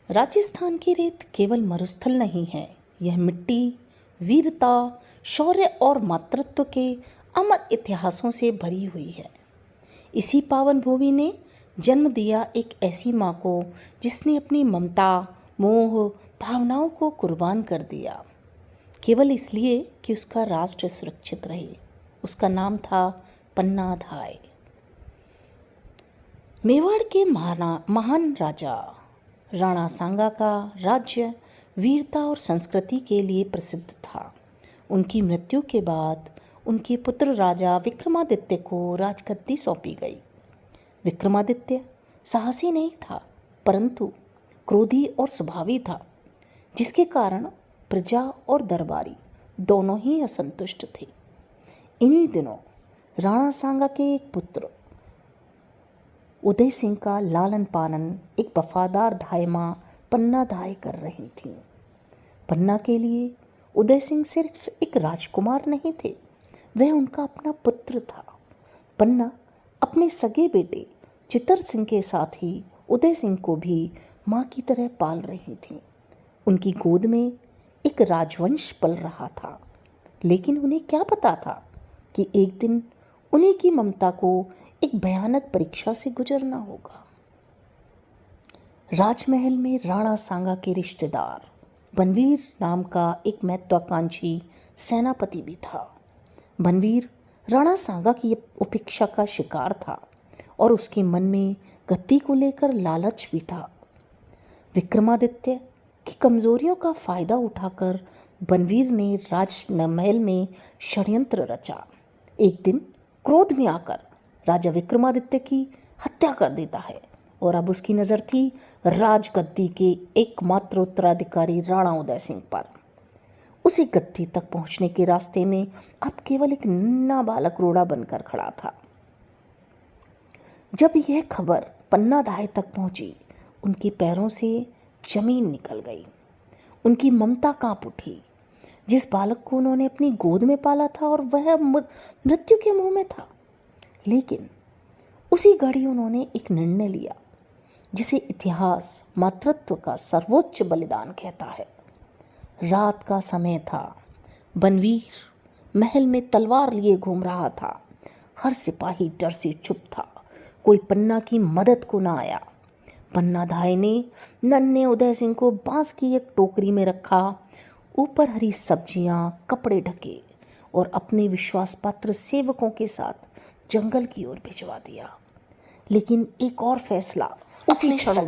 राजस्थान की रेत केवल मरुस्थल नहीं है, यह मिट्टी, वीरता, शौर्य और मातृत्व के अमर इतिहासों से भरी हुई है। इसी पावन भूमि ने जन्म दिया एक ऐसी माँ को जिसने अपनी ममता, मोह, भावनाओं को कुर्बान कर दिया, केवल इसलिए कि उसका राष्ट्र सुरक्षित रहे। उसका नाम था पन्ना धाय। मेवाड़ के महान राजा राणा सांगा का राज्य वीरता और संस्कृति के लिए प्रसिद्ध था। उनकी मृत्यु के बाद उनके पुत्र राजा विक्रमादित्य को राजगद्दी सौंपी गई। विक्रमादित्य साहसी नहीं था, परंतु क्रोधी और स्वभावी था, जिसके कारण प्रजा और दरबारी दोनों ही असंतुष्ट थे। इन्हीं दिनों राणा सांगा के एक पुत्र उदय सिंह का लालन पालन एक वफादार धाय माँ पन्ना धाय कर रही थी। पन्ना के लिए उदय सिंह सिर्फ एक राजकुमार नहीं थे, वह उनका अपना पुत्र था। पन्ना अपने सगे बेटे चित्तर सिंह के साथ ही उदय सिंह को भी माँ की तरह पाल रही थी। उनकी गोद में एक राजवंश पल रहा था, लेकिन उन्हें क्या पता था कि एक दिन उन्हीं की ममता को एक भयानक परीक्षा से गुजरना होगा। राजमहल में राणा सांगा के रिश्तेदार बनवीर नाम का एक महत्वाकांक्षी सेनापति भी था। बनवीर राणा सांगा की उपेक्षा का शिकार था और उसके मन में गद्दी को लेकर लालच भी था। विक्रमादित्य की कमजोरियों का फायदा उठाकर बनवीर ने राजमहल में षड्यंत्र रचा। एक दिन क्रोध में आकर राजा विक्रमादित्य की हत्या कर देता है और अब उसकी नज़र थी राजगद्दी के एकमात्र उत्तराधिकारी राणा उदय सिंह पर। उसी गद्दी तक पहुंचने के रास्ते में अब केवल एक नन्हा बालक रोड़ा बनकर खड़ा था। जब यह खबर पन्ना धाय तक पहुंची, उनके पैरों से जमीन निकल गई। उनकी ममता कांप उठी। जिस बालक को उन्होंने अपनी गोद में पाला था और वह मृत्यु के मुंह में था, लेकिन उसी घड़ी उन्होंने एक निर्णय लिया जिसे इतिहास मातृत्व का सर्वोच्च बलिदान कहता है। रात का समय था। बनवीर महल में तलवार लिए घूम रहा था। हर सिपाही डर से चुप था। कोई पन्ना की मदद को ना आया। पन्ना धाय ने नन्हे उदय सिंह को बांस की एक टोकरी में रखा, ऊपर हरी सब्जियां, कपड़े ढके और अपने विश्वास पात्र सेवकों के साथ जंगल की ओर भिजवा दिया। लेकिन एक और फैसला उसी क्षण